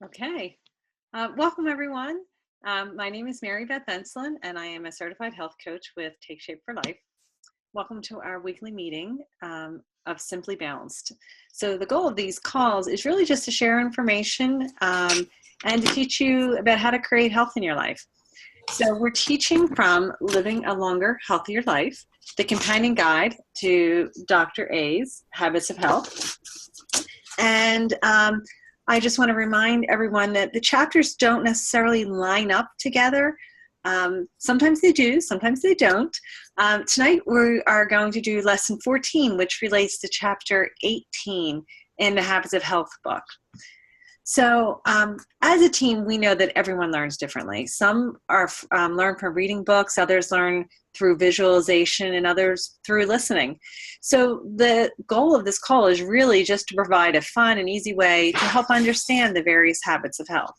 Okay. Welcome, everyone. My name is Mary Beth Enslin, and I am a certified health coach with Take Shape for Life. Welcome to our weekly meeting of Simply Balanced. So the goal of these calls is really just to share information and to teach you about how to create health in your life. So we're teaching from Living a Longer, Healthier Life, the companion guide to Dr. A's Habits of Health. And I just want to remind everyone that the chapters don't necessarily line up together. Sometimes they do, sometimes they don't. Tonight we are going to do lesson 14, which relates to chapter 18 in the Habits of Health book. So as a team, we know that everyone learns differently. Some are learn from reading books, others learn through visualization, and others through listening. So the goal of this call is really just to provide a fun and easy way to help understand the various habits of health.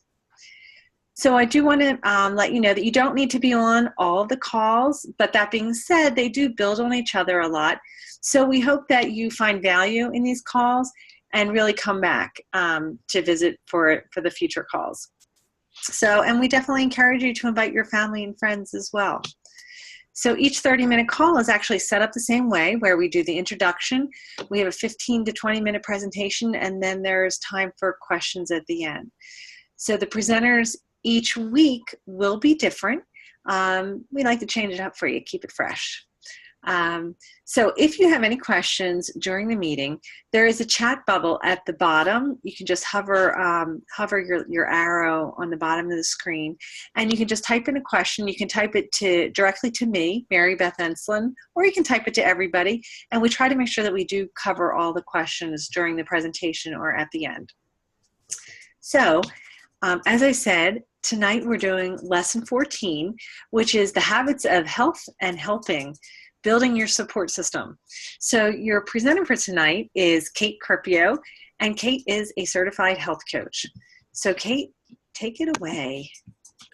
So I do want to let you know that you don't need to be on all of the calls, but that being said, they do build on each other a lot. So we hope that you find value in these calls and really come back to visit for the future calls. So, and we definitely encourage you to invite your family and friends as well. So each 30-minute call is actually set up the same way, where we do the introduction. We have a 15 to 20-minute presentation, and then there's time for questions at the end. So the presenters each week will be different. We like to change it up for you, keep it fresh. So if you have any questions during the meeting, there is a chat bubble at the bottom. You can just hover your arrow on the bottom of the screen, and you can just type in a question. You can type it directly to me, Mary Beth Enslin, or you can type it to everybody, and we try to make sure that we do cover all the questions during the presentation or at the end. So as I said, tonight we're doing lesson 14, which is the habits of health and helping, building your support system. So your presenter for tonight is Kate Carpio, and Kate is a certified health coach. So Kate, take it away.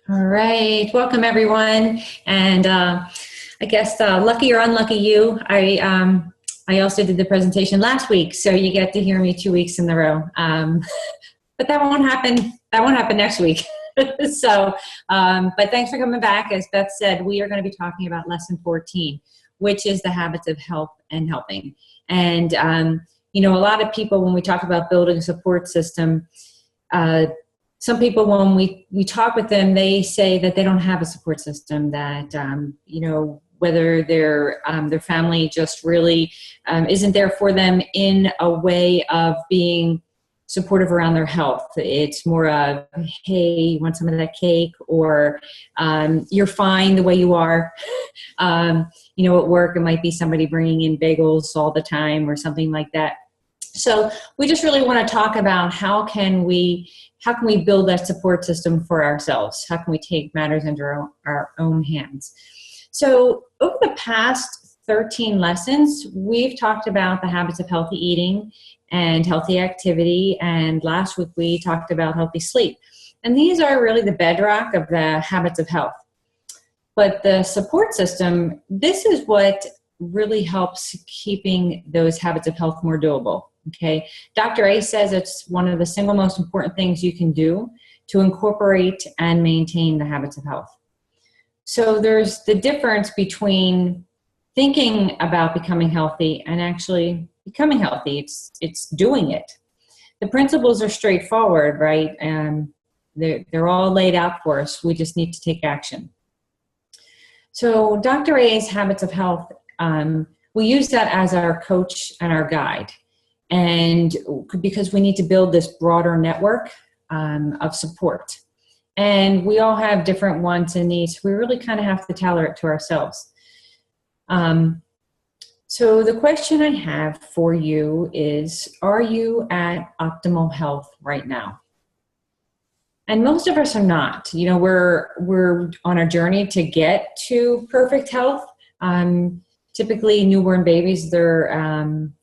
All right, welcome everyone. And I guess lucky or unlucky you, I also did the presentation last week, so you get to hear me 2 weeks in a row. But that won't happen. That won't happen next week. So, but thanks for coming back. As Beth said, we are going to be talking about lesson 14, which is the habits of health and helping. And, you know, a lot of people, when we talk about building a support system, some people, when we talk with them, they say that they don't have a support system, that, you know, whether their family just really isn't there for them in a way of being supportive around their health. It's more of, hey, you want some of that cake, or you're fine the way you are. You know, at work, it might be somebody bringing in bagels all the time or something like that. So we just really want to talk about how can we build that support system for ourselves? How can we take matters into our own hands? So over the past 13 lessons, we've talked about the habits of healthy eating and healthy activity, and last week we talked about healthy sleep. And these are really the bedrock of the habits of health. But the support system, this is what really helps keeping those habits of health more doable, okay? Dr. A says it's one of the single most important things you can do to incorporate and maintain the habits of health. So there's the difference between thinking about becoming healthy and actually becoming healthy. It's doing it. The principles are straightforward, right? And they're all laid out for us. We just need to take action. So Dr. A's Habits of Health, we use that as our coach and our guide. And because we need to build this broader network of support. And we all have different wants and needs. We really kind of have to tailor it to ourselves. So the question I have for you is, are you at optimal health right now? And most of us are not. You know, we're on a journey to get to perfect health. Typically, newborn babies, they're,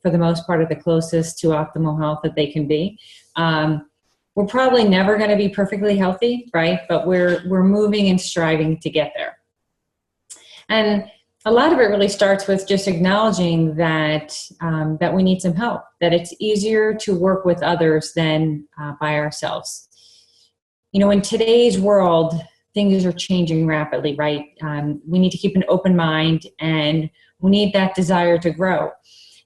for the most part, are the closest to optimal health that they can be. We're probably never going to be perfectly healthy, right? But we're moving and striving to get there. And a lot of it really starts with just acknowledging that that we need some help, that it's easier to work with others than by ourselves. in today's world, things are changing rapidly, right? We need to keep an open mind, and we need that desire to grow.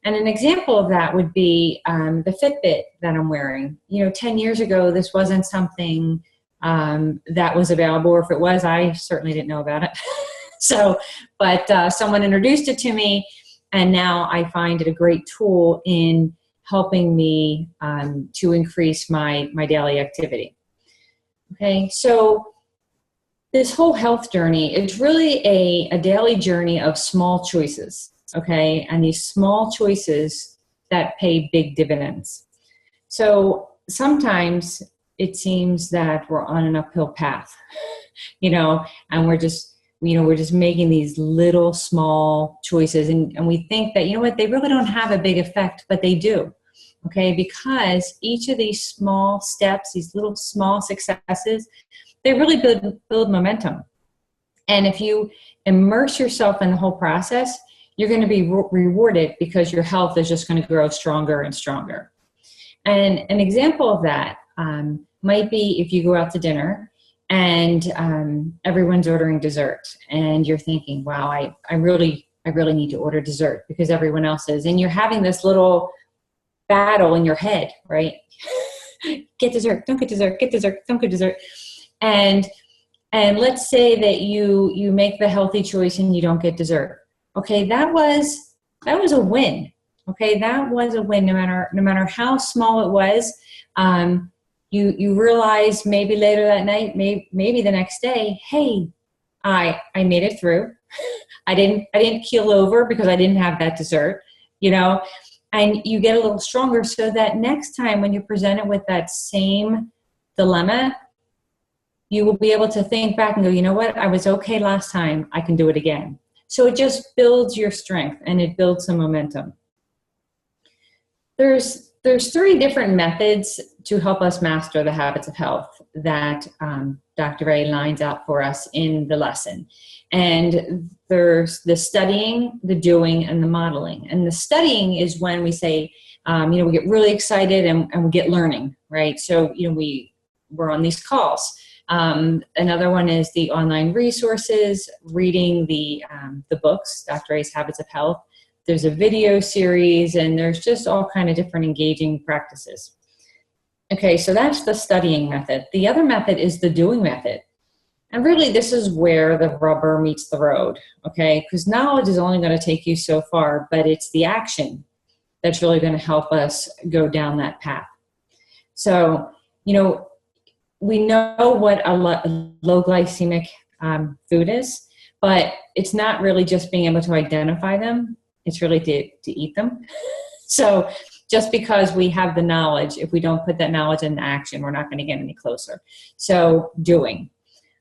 And an example of that would be the Fitbit that I'm wearing. 10 years ago, this wasn't something that was available, or if it was, I certainly didn't know about it. But someone introduced it to me, and now I find it a great tool in helping me to increase my daily activity. Okay, so this whole health journey, it's really a daily journey of small choices, okay? And these small choices that pay big dividends. So sometimes it seems that we're on an uphill path, and we're just making these little small choices, and we think that, they really don't have a big effect, but they do, okay? Because each of these small steps, these little small successes, they really build momentum. And if you immerse yourself in the whole process, you're going to be rewarded, because your health is just going to grow stronger and stronger. And an example of that might be if you go out to dinner and everyone's ordering dessert, and you're thinking, wow, I really need to order dessert because everyone else is. And you're having this little battle in your head, right? Get dessert, don't get dessert, get dessert, don't get dessert. And let's say that you make the healthy choice and you don't get dessert. Okay, that was a win. Okay, that was a win, no matter how small it was. You realize maybe later that night, maybe the next day, hey, I made it through. I didn't keel over because I didn't have that dessert, and you get a little stronger, so that next time when you're presented with that same dilemma, you will be able to think back and go, you know what, I was okay last time, I can do it again. So it just builds your strength, and it builds some momentum. There's 3 different methods to help us master the habits of health that Dr. Ray lines out for us in the lesson. And there's the studying, the doing, and the modeling. And the studying is when we say, we get really excited and we get learning, right? So, we're on these calls. Another one is the online resources, reading the books, Dr. Ray's Habits of Health. There's a video series, and there's just all kind of different engaging practices. Okay, so that's the studying method. The other method is the doing method. And really, this is where the rubber meets the road, okay? Because knowledge is only going to take you so far, but it's the action that's really going to help us go down that path. So, we know what a low glycemic food is, but it's not really just being able to identify them. It's really to eat them. So just because we have the knowledge, if we don't put that knowledge into action, we're not going to get any closer. So doing.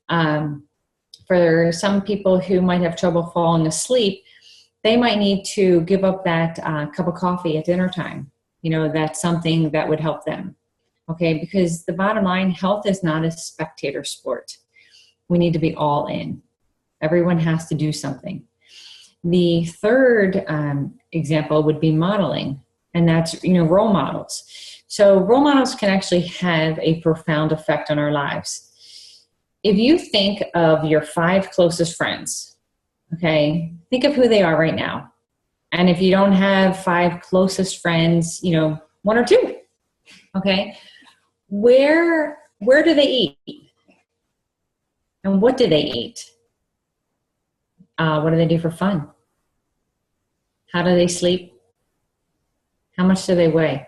For some people who might have trouble falling asleep, they might need to give up that cup of coffee at dinner time. That's something that would help them. Okay, because the bottom line, health is not a spectator sport. We need to be all in. Everyone has to do something. The third example would be modeling, and that's, role models. So role models can actually have a profound effect on our lives. If you think of your 5 closest friends, okay, think of who they are right now. And if you don't have 5 closest friends, 1 or 2, okay, where do they eat? And what do they eat? What do they do for fun? How do they sleep? How much do they weigh?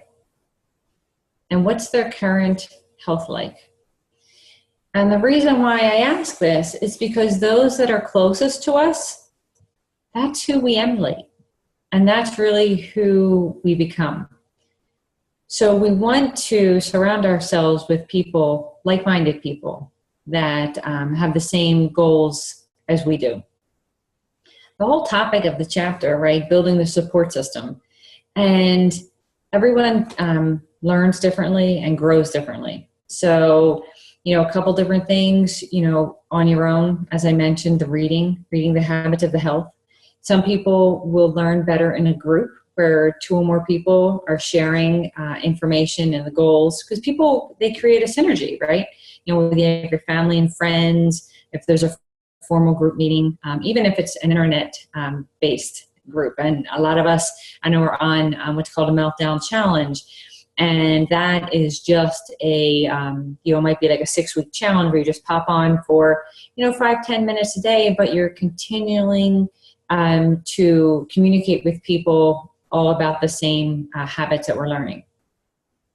And what's their current health like? And the reason why I ask this is because those that are closest to us, that's who we emulate. And that's really who we become. So we want to surround ourselves with people, like-minded people, that have the same goals as we do. The whole topic of the chapter, right, building the support system. And everyone learns differently and grows differently. So, a couple different things, on your own, as I mentioned, the reading the habits of the health. Some people will learn better in a group. where two or more people are sharing information and the goals, because people, they create a synergy, right? You know, with your family and friends, if there's a formal group meeting, even if it's an internet based group. And a lot of us, I know, are on what's called a meltdown challenge. And that is just a, it might be like a 6-week challenge where you just pop on for, 5-10 minutes a day, but you're continuing to communicate with people all about the same habits that we're learning.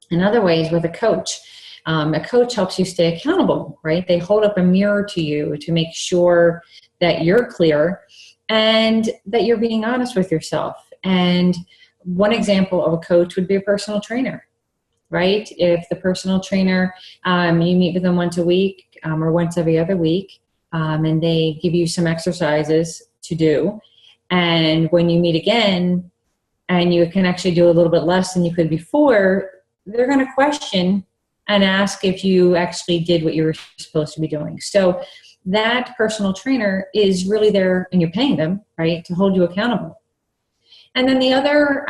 In other ways, with a coach helps you stay accountable, right? They hold up a mirror to you to make sure that you're clear and that you're being honest with yourself. And one example of a coach would be a personal trainer, right? If the personal trainer, you meet with them once a week or once every other week, and they give you some exercises to do. And when you meet again and you can actually do a little bit less than you could before, they're going to question and ask if you actually did what you were supposed to be doing. So that personal trainer is really there, and you're paying them, right, to hold you accountable. And then the other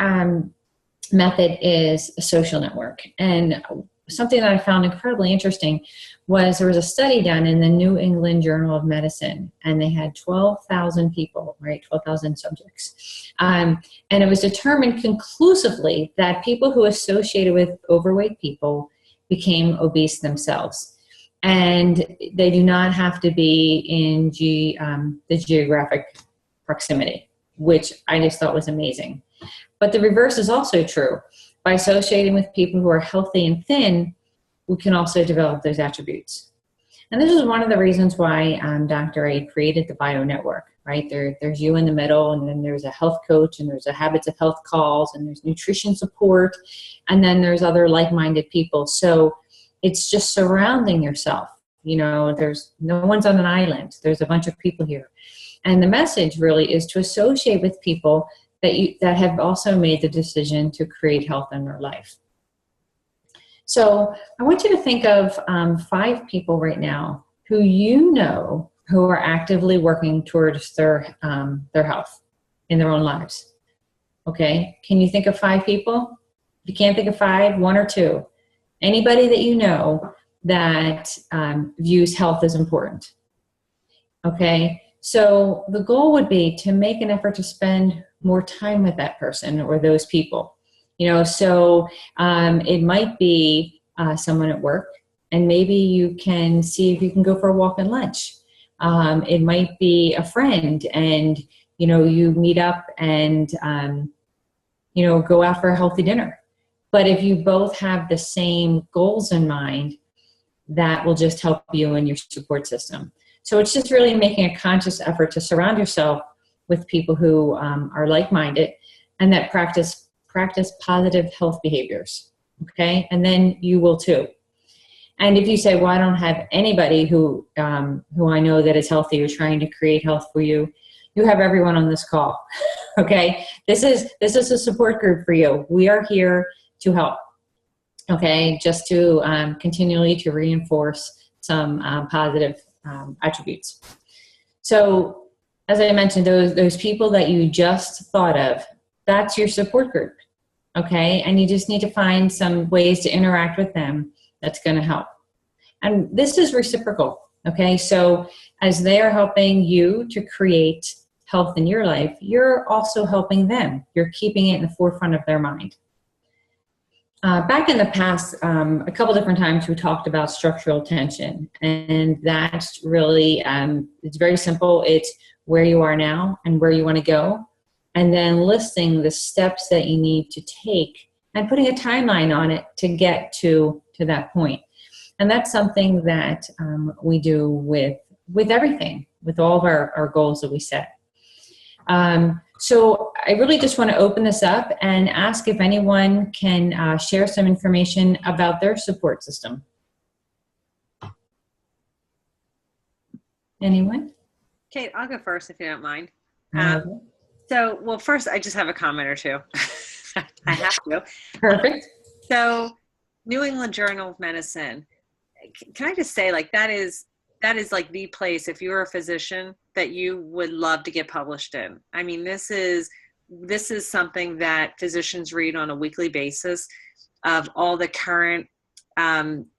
method is a social network. And something that I found incredibly interesting was there was a study done in the New England Journal of Medicine, and they had 12,000 people, right, 12,000 subjects. And it was determined conclusively that people who associated with overweight people became obese themselves. And they do not have to be in the geographic proximity, which I just thought was amazing. But the reverse is also true. By associating with people who are healthy and thin, we can also develop those attributes. And this is one of the reasons why Dr. A created the Bio Network, right? There's you in the middle, and then there's a health coach, and there's a habits of health calls, and there's nutrition support, and then there's other like-minded people. So it's just surrounding yourself. There's no one's on an island. There's a bunch of people here. And the message really is to associate with people that have also made the decision to create health in their life. So I want you to think of 5 people right now who who are actively working towards their health in their own lives. Okay, can you think of 5 people? If you can't think of 5, 1 or 2. Anybody that you know that views health as important. Okay, so the goal would be to make an effort to spend more time with that person or those people. So it might be someone at work, and maybe you can see if you can go for a walk and lunch. It might be a friend, and you meet up and go out for a healthy dinner. But if you both have the same goals in mind, that will just help you and your support system. So it's just really making a conscious effort to surround yourself with people who are like-minded and that practice positive health behaviors, okay? And then you will too. And if you say, well, I don't have anybody who I know that is healthy or trying to create health for you, you have everyone on this call, okay? This is a support group for you. We are here to help, okay? Just to continually to reinforce some positive attributes. So as I mentioned, those people that you just thought of, that's your support group, okay? And you just need to find some ways to interact with them that's going to help. And this is reciprocal, okay? So as they are helping you to create health in your life, you're also helping them. You're keeping it in the forefront of their mind. Back in the past, a couple different times we talked about structural tension, and that's really, it's very simple. It's where you are now and where you want to go, and then listing the steps that you need to take and putting a timeline on it to get to that point. And that's something that we do with everything, with all of our goals that we set. So I really just want to open this up and ask if anyone can share some information about their support system. Anyone? Kate, I'll go first if you don't mind. Okay. Well, first, I just have a comment or two. I have to. Perfect. So, New England Journal of Medicine. Can I just say, like, that is like the place, if you're a physician, that you would love to get published in. I mean, this is this is something that physicians read on a weekly basis of all the current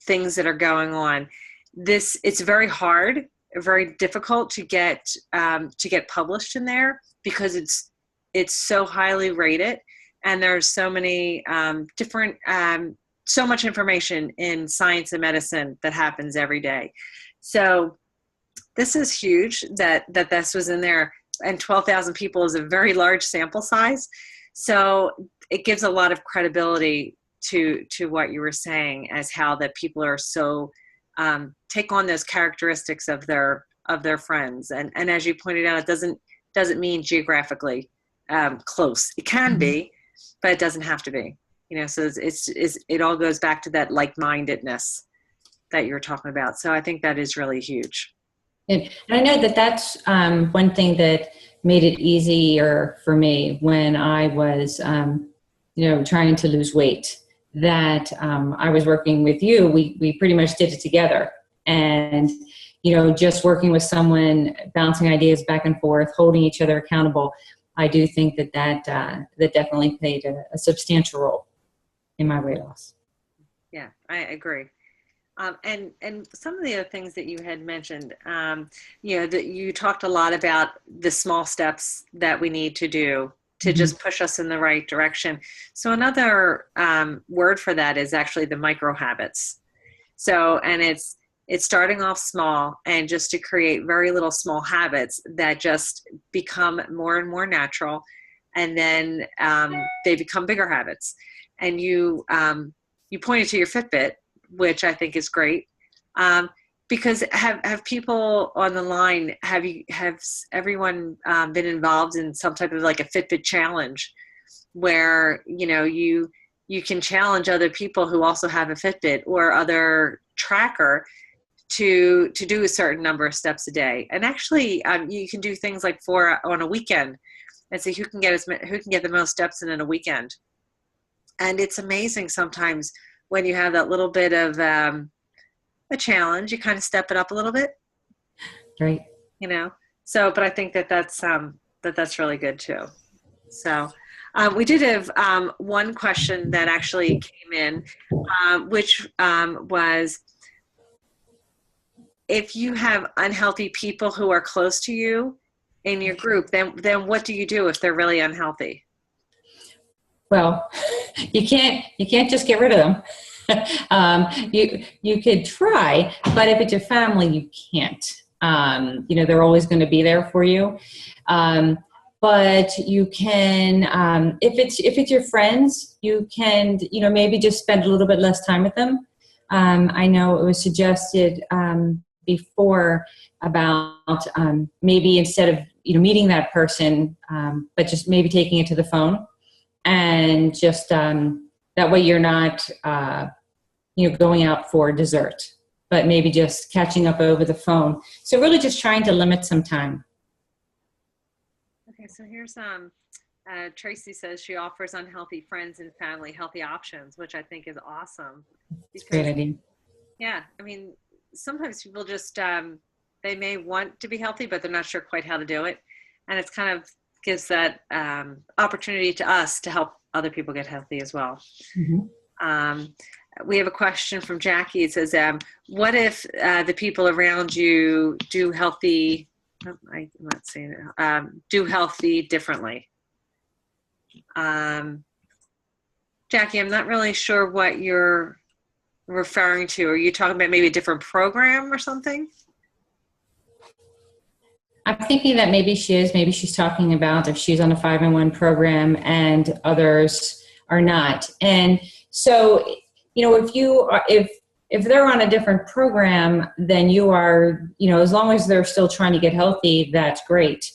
things that are going on. It's very hard, very difficult to get published in there because it's so highly rated, and there's so many different so much information in science and medicine that happens every day. So this is huge that this was in there, and 12,000 people is a very large sample size. So it gives a lot of credibility to what you were saying, as how that people are so take on those characteristics of their friends. And as you pointed out, it doesn't mean geographically close. It can be, but it doesn't have to be. So it all goes back to that like-mindedness that you were talking about. So I think that is really huge. And I know that's one thing that made it easier for me when I was, trying to lose weight, that I was working with you. We pretty much did it together. And, just working with someone, bouncing ideas back and forth, holding each other accountable, I do think that definitely played a substantial role in my weight loss. Yeah, I agree. And some of the other things that you had mentioned, that you talked a lot about the small steps that we need to do to just push us in the right direction. So another word for that is actually the micro habits. So, and it's starting off small, and just to create very little small habits that just become more and more natural, and then they become bigger habits. And you pointed to your Fitbit, which I think is great, because have people on the line, have everyone been involved in some type of like a Fitbit challenge, where you can challenge other people who also have a Fitbit or other tracker to do a certain number of steps a day. And actually, you can do things like on a weekend, and see who can get the most steps in a weekend. And it's amazing sometimes when you have that little bit of a challenge, you kind of step it up a little bit, right? So, but I think that's really good too. So, we did have one question that actually came in, which was, if you have unhealthy people who are close to you in your group, then what do you do if they're really unhealthy? Well, you can't just get rid of them. You could try, but if it's your family, you can't. They're always going to be there for you. But you can, if it's your friends, you can, maybe just spend a little bit less time with them. I know it was suggested before about maybe instead of meeting that person, but just maybe taking it to the phone. And just that way you're not, going out for dessert, but maybe just catching up over the phone. So really just trying to limit some time. Okay, so here's Tracy says she offers unhealthy friends and family healthy options, which I think is awesome. It's a great idea. Yeah, I mean, sometimes people just, they may want to be healthy, but they're not sure quite how to do it. And it's kind of gives that opportunity to us to help other people get healthy as well. Mm-hmm. We have a question from Jackie. It says, what if the people around you do healthy, I'm not saying it, do healthy differently? Jackie, I'm not really sure what you're referring to. Are you talking about maybe a different program or something? I'm thinking that maybe she's talking about if she's on a 5-in-1 program and others are not. And so, if they're on a different program than you are, as long as they're still trying to get healthy, that's great.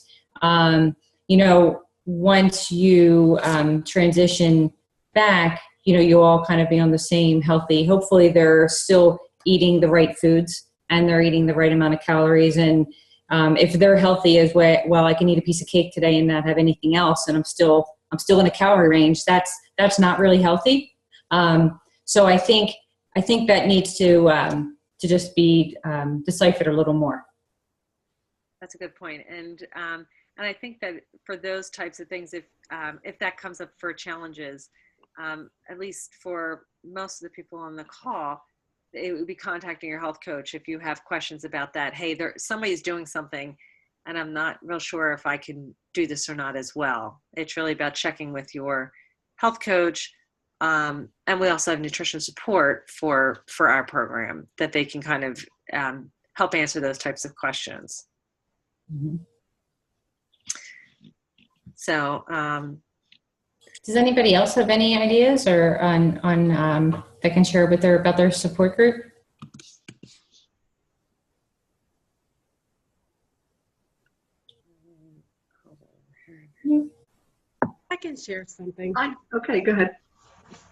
Once you transition back, you all kind of be on the same healthy. Hopefully they're still eating the right foods and they're eating the right amount of calories. And if they're healthy as well, I can eat a piece of cake today and not have anything else, and I'm still in a calorie range. That's not really healthy. So I think that needs to just be deciphered a little more. That's a good point. And And I think that for those types of things, if that comes up for challenges, at least for most of the people on the call, it would be contacting your health coach if you have questions about that. Hey, somebody's doing something and I'm not real sure if I can do this or not as well. It's really about checking with your health coach. And we also have nutrition support for our program that they can kind of help answer those types of questions. Mhm. So, Does anybody else have any ideas or on they can share with about their support group? I can share something. Okay, go ahead.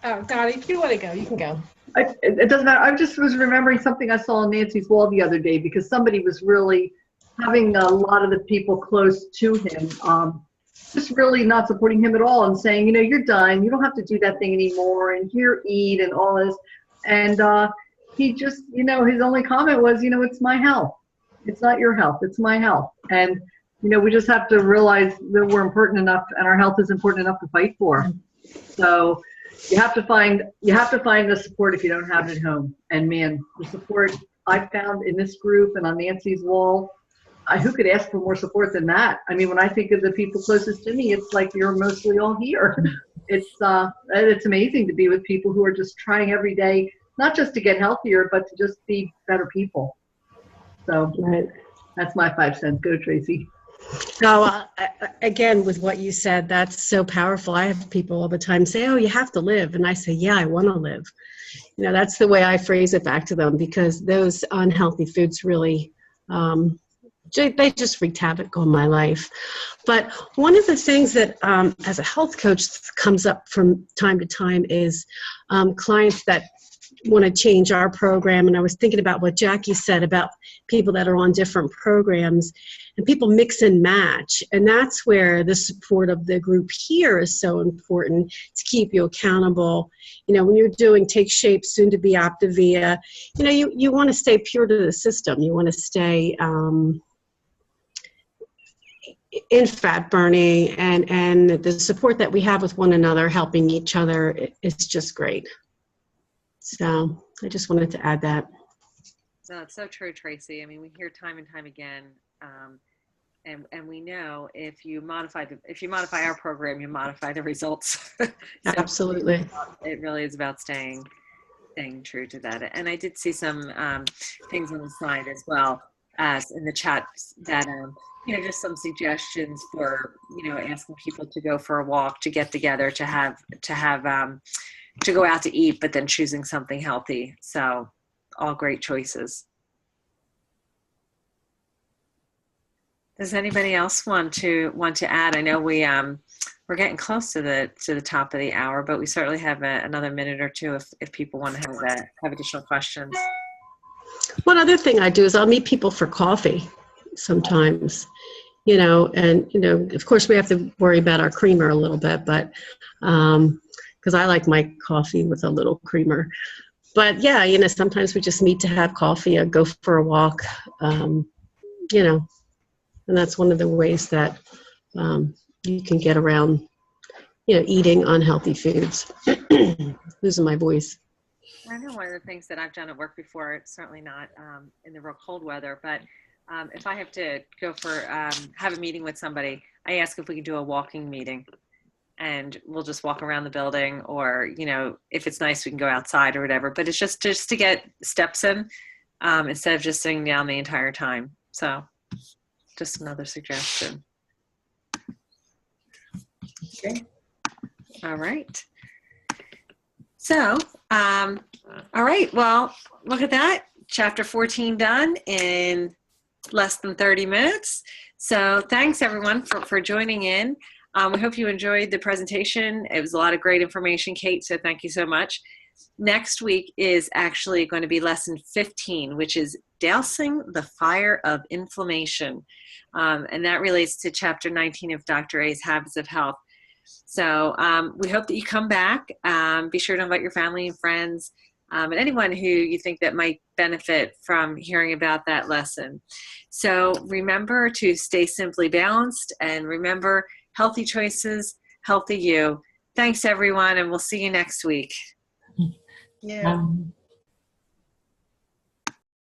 Oh, Dottie, if you want to go, you can go. It doesn't matter. I just was remembering something I saw on Nancy's wall the other day because somebody was really having a lot of the people close to him just really not supporting him at all and saying, you're done. You don't have to do that thing anymore. And here, eat and all this. And he just, his only comment was, it's my health. It's not your health. It's my health. And, we just have to realize that we're important enough and our health is important enough to fight for. So you have to find the support if you don't have it at home. And man, the support I found in this group and on Nancy's wall, who could ask for more support than that? I mean, when I think of the people closest to me, it's like you're mostly all here. It's amazing to be with people who are just trying every day, not just to get healthier, but to just be better people. So that's my 5 cents. Go, Tracy. No, again, with what you said, that's so powerful. I have people all the time say, oh, you have to live. And I say, yeah, I want to live. That's the way I phrase it back to them because those unhealthy foods really, they just wreaked havoc on my life. But one of the things that as a health coach comes up from time to time is clients that want to change our program. And I was thinking about what Jackie said about people that are on different programs and people mix and match. And that's where the support of the group here is so important to keep you accountable. When you're doing Take Shape, soon to be Optavia, you want to stay pure to the system. You want to stay in fat burning and the support that we have with one another, helping each other, is just great. So I just wanted to add that. No, it's so true, Tracy. I mean, we hear time and time again, and we know if you modify our program, you modify the results. So Absolutely. it really is about staying true to that. And I did see some things on the side as well as in the chat that just some suggestions for asking people to go for a walk, to get together, to go out to eat, but then choosing something healthy. So all great choices. Does anybody else want to add? I know we're getting close to the top of the hour, but we certainly have another minute or two if people want to have additional questions. One other thing I do is I'll meet people for coffee sometimes, and of course we have to worry about our creamer a little bit, but because I like my coffee with a little creamer. But yeah, sometimes we just meet to have coffee or go for a walk, and that's one of the ways that you can get around, eating unhealthy foods. Losing my voice. I know one of the things that I've done at work before, it's certainly not in the real cold weather, but if I have to go for, have a meeting with somebody, I ask if we can do a walking meeting. And we'll just walk around the building, or if it's nice we can go outside or whatever, but it's just to get steps in instead of just sitting down the entire time. So just another suggestion. Okay. All right, so all right, well, look at that, chapter 14 done in less than 30 minutes. So thanks everyone for joining in. We hope you enjoyed the presentation. It was a lot of great information, Kate, so thank you so much. Next week is actually going to be lesson 15, which is dousing the fire of inflammation. And that relates to chapter 19 of Dr. A's Habits of Health. So we hope that you come back. Be sure to invite your family and friends. and anyone who you think that might benefit from hearing about that lesson. So remember to stay simply balanced, and remember, healthy choices, healthy you. Thanks, everyone, and we'll see you next week. Yeah.